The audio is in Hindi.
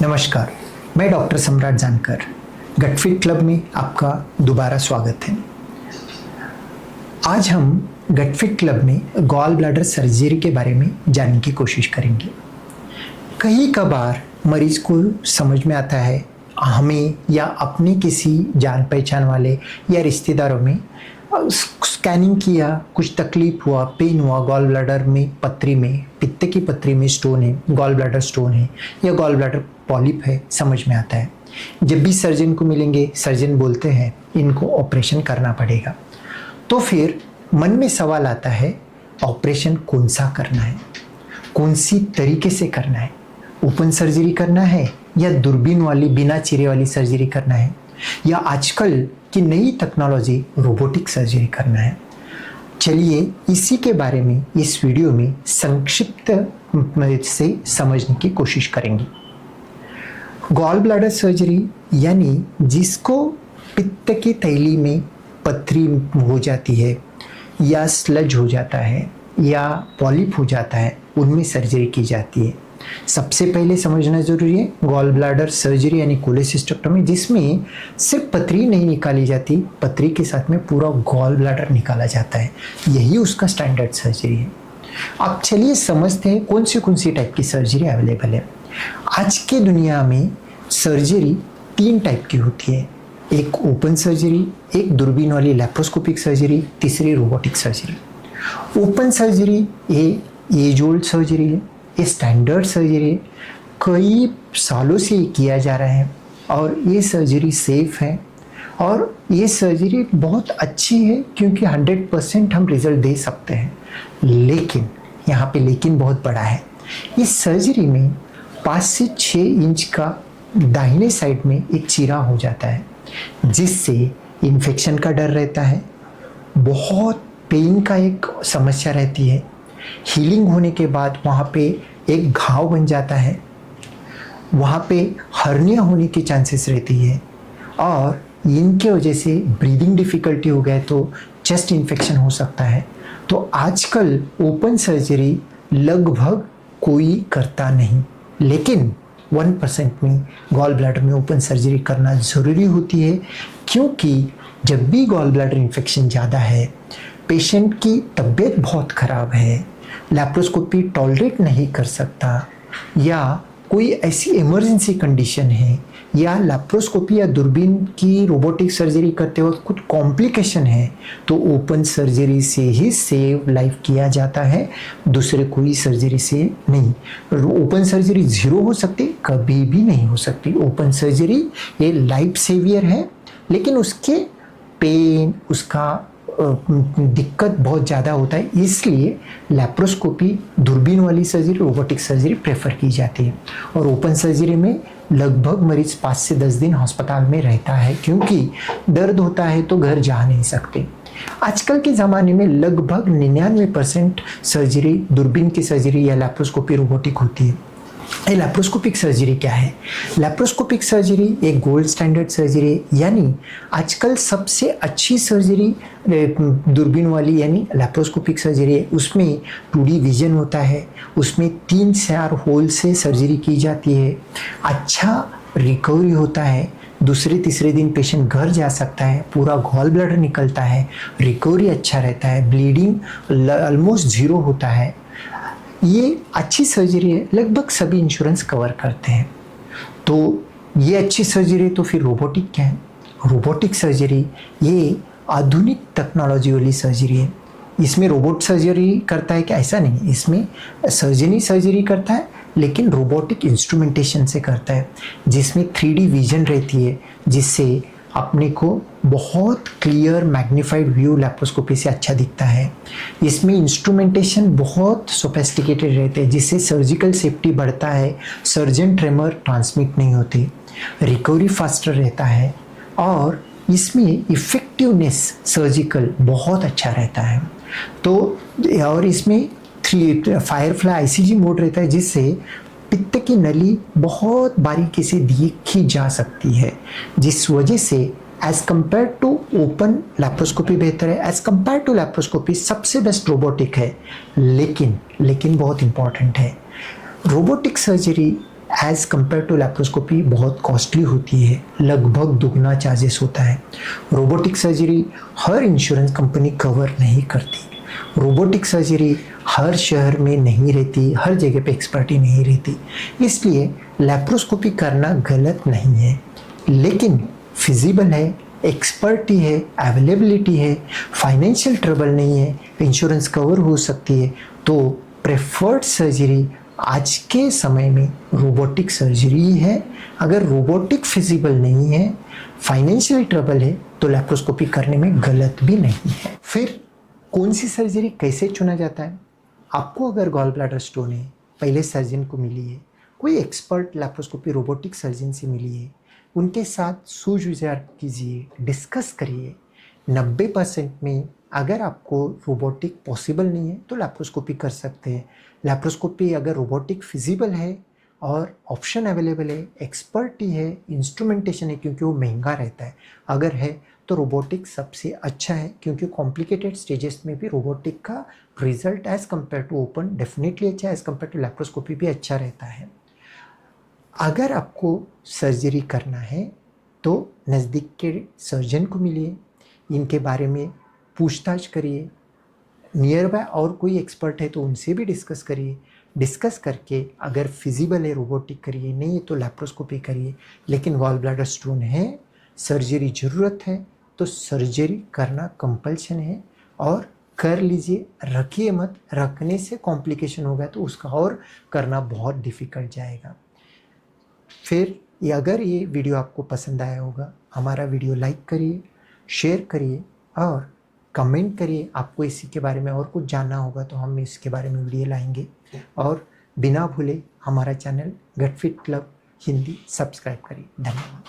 नमस्कार, मैं डॉक्टर सम्राट जानकर गटफिट क्लब में आपका दोबारा स्वागत है। आज हम गटफिट क्लब में गॉल ब्लैडर सर्जरी के बारे में जानने की कोशिश करेंगे। कई कबार मरीज को समझ में आता है हमें या अपने किसी जान पहचान वाले या रिश्तेदारों में स्कैनिंग किया, कुछ तकलीफ हुआ, पेन हुआ, गॉल ब्लैडर में पथरी में, पित्त की पथरी में स्टोन है, गॉल ब्लैडर स्टोन है या गॉल ब्लैडर पॉलिप है, समझ में आता है। जब भी सर्जन को मिलेंगे, सर्जन बोलते हैं इनको ऑपरेशन करना पड़ेगा। तो फिर मन में सवाल आता है ऑपरेशन कौन सा करना है, कौन सी तरीके से करना है, ओपन सर्जरी करना है या दूरबीन वाली बिना चीरे वाली सर्जरी करना है या आजकल की नई टेक्नोलॉजी रोबोटिक सर्जरी करना है। चलिए इसी के बारे में इस वीडियो में संक्षिप्त से समझने की कोशिश करेंगे। गॉल ब्लैडर सर्जरी यानी जिसको पित्त की थैली में पथरी हो जाती है या स्लज हो जाता है या पॉलिप हो जाता है, उनमें सर्जरी की जाती है। सबसे पहले समझना जरूरी है गॉल ब्लैडर सर्जरी यानी कोलेसिस्टेक्टोमी, जिसमें सिर्फ पथरी नहीं निकाली जाती, पथरी के साथ में पूरा गॉल ब्लैडर निकाला जाता है। यही उसका स्टैंडर्ड सर्जरी है। अब चलिए समझते हैं कौन सी टाइप की सर्जरी अवेलेबल है। आज के दुनिया में सर्जरी 3 टाइप की होती है, एक ओपन सर्जरी, एक दूरबीन वाली लैप्रोस्कोपिक सर्जरी, तीसरी रोबोटिक सर्जरी। ओपन सर्जरी ये एज ओल्ड सर्जरी है, ये स्टैंडर्ड सर्जरी है, कई सालों से ये किया जा रहा है और ये सर्जरी सेफ है और ये सर्जरी बहुत अच्छी है क्योंकि 100% हम रिजल्ट दे सकते हैं। लेकिन यहाँ पे लेकिन बहुत बड़ा है। इस सर्जरी में 5 से 6 इंच का दाहिने साइड में एक चीरा हो जाता है, जिससे इन्फेक्शन का डर रहता है, बहुत पेन का एक समस्या रहती है। हीलिंग होने के बाद वहाँ पे एक घाव बन जाता है, वहाँ पे हर्निया होने की चांसेस रहती है और इनके वजह से ब्रीदिंग डिफ़िकल्टी हो गए तो चेस्ट इन्फेक्शन हो सकता है। तो आजकल ओपन सर्जरी लगभग कोई करता नहीं, लेकिन 1% में गॉल ब्लैडर में ओपन सर्जरी करना ज़रूरी होती है, क्योंकि जब भी गॉल ब्लैडर इन्फेक्शन ज़्यादा है, पेशेंट की तबीयत बहुत ख़राब है, लैप्रोस्कोपी टॉलरेट नहीं कर सकता या कोई ऐसी इमरजेंसी कंडीशन है या लैप्रोस्कोपी या दूरबीन की रोबोटिक सर्जरी करते वक्त कुछ कॉम्प्लिकेशन है, तो ओपन सर्जरी से ही सेव लाइफ किया जाता है, दूसरे कोई सर्जरी से नहीं। ओपन सर्जरी ज़ीरो हो सकती, कभी भी नहीं हो सकती। ओपन सर्जरी ये लाइफ सेवियर है, लेकिन उसके पेन, उसका दिक्कत बहुत ज़्यादा होता है, इसलिए लैप्रोस्कोपी, दूरबीन वाली सर्जरी, रोबोटिक सर्जरी प्रेफर की जाती है। और ओपन सर्जरी में लगभग मरीज 5 से 10 दिन अस्पताल में रहता है, क्योंकि दर्द होता है तो घर जा नहीं सकते। आजकल के ज़माने में लगभग 99% सर्जरी दूरबीन की सर्जरी या लैप्रोस्कोपी रोबोटिक होती है। ये लैप्रोस्कोपिक सर्जरी क्या है? लैप्रोस्कोपिक सर्जरी एक गोल्ड स्टैंडर्ड सर्जरी, यानी आजकल सबसे अच्छी सर्जरी दूरबीन वाली यानी लैप्रोस्कोपिक सर्जरी है। उसमें 2D विजन होता है, उसमें 3-4 होल से सर्जरी की जाती है, अच्छा रिकवरी होता है, दूसरे तीसरे दिन पेशेंट घर जा सकता है, पूरा गॉल ब्लैडर निकलता है, रिकवरी अच्छा रहता है, ब्लीडिंग ऑलमोस्ट ज़ीरो होता है। ये अच्छी सर्जरी है, लगभग सभी इंश्योरेंस कवर करते हैं। तो ये अच्छी सर्जरी है। तो फिर रोबोटिक क्या है? रोबोटिक सर्जरी ये आधुनिक टेक्नोलॉजी वाली सर्जरी है। इसमें रोबोट सर्जरी करता है क्या? ऐसा नहीं, इसमें सर्जन ही सर्जरी करता है, लेकिन रोबोटिक इंस्ट्रूमेंटेशन से करता है, जिसमें 3D विजन रहती है, जिससे अपने को बहुत क्लियर मैग्नीफाइड व्यू लैप्रोस्कोपी से अच्छा दिखता है। इसमें इंस्ट्रूमेंटेशन बहुत सोफिस्टिकेटेड रहते हैं, जिससे सर्जिकल सेफ्टी बढ़ता है, सर्जन ट्रेमर ट्रांसमिट नहीं होते, रिकवरी फास्टर रहता है और इसमें इफ़ेक्टिवनेस सर्जिकल बहुत अच्छा रहता है। तो और इसमें फायरफ्लाई ICG मोड रहता है, जिससे पित्त की नली बहुत बारीकी से देखी जा सकती है, जिस वजह से as compare to open laparoscopy बेहतर है। एज कम्पेयर टू लैप्रोस्कोपी सबसे बेस्ट रोबोटिक है, लेकिन बहुत इंपॉर्टेंट है, robotic surgery as compare to laparoscopy बहुत कॉस्टली होती है, लगभग दुगना चार्जेस होता है। रोबोटिक सर्जरी हर इंश्योरेंस कंपनी कवर नहीं करती। रोबोटिक सर्जरी हर शहर में नहीं रहती, हर जगह पे एक्सपर्टी नहीं रहती, इसलिए लैप्रोस्कोपी करना गलत नहीं है, लेकिन फिजिबल है, एक्सपर्टी है, अवेलेबिलिटी है, फाइनेंशियल ट्रबल नहीं है, इंश्योरेंस कवर हो सकती है, तो प्रेफर्ड सर्जरी आज के समय में रोबोटिक सर्जरी है। अगर रोबोटिक फिजिबल नहीं है, फाइनेंशियल ट्रबल है, तो लैप्रोस्कोपी करने में गलत भी नहीं है। फिर कौन सी सर्जरी कैसे चुना जाता है? आपको अगर गॉल ब्लैडर स्टोन है, पहले सर्जन को मिली है, कोई एक्सपर्ट लैप्रोस्कोपी रोबोटिक सर्जन से मिली है, उनके साथ सूझ विचार कीजिए, डिस्कस करिए। 90% में अगर आपको रोबोटिक पॉसिबल नहीं है तो लैप्रोस्कोपी कर सकते हैं। लैप्रोस्कोपी अगर रोबोटिक फिजिबल है और ऑप्शन अवेलेबल है, एक्सपर्टी है, इंस्ट्रूमेंटेशन है, क्योंकि वो महंगा रहता है, अगर है तो रोबोटिक सबसे अच्छा है, क्योंकि कॉम्प्लिकेटेड स्टेजेस में भी रोबोटिक का result as compare to open definitely अच्छा है, एज़ कम्पेयर टू लैप्रोस्कोपी भी अच्छा रहता है। अगर आपको सर्जरी करना है तो नज़दीक के सर्जन को मिलिए, इनके बारे में पूछताछ करिए, नियर बाय और कोई एक्सपर्ट है तो उनसे भी डिस्कस करिए। डिस्कस करके अगर फिजिबल है रोबोटिक करिए, नहीं है तो लैप्रोस्कोपी करिए। लेकिन गॉल ब्लैडर स्टोन है, सर्जरी ज़रूरत है तो सर्जरी करना कंपल्शन है, और कर लीजिए, रखिए मत। रखने से कॉम्प्लिकेशन होगा तो उसका और करना बहुत डिफ़िकल्ट जाएगा। फिर अगर ये वीडियो आपको पसंद आया होगा, हमारा वीडियो लाइक करिए, शेयर करिए और कमेंट करिए। आपको इसी के बारे में और कुछ जानना होगा तो हम इसके बारे में वीडियो लाएंगे। और बिना भूले हमारा चैनल गट फिट क्लब हिंदी सब्सक्राइब करिए। धन्यवाद।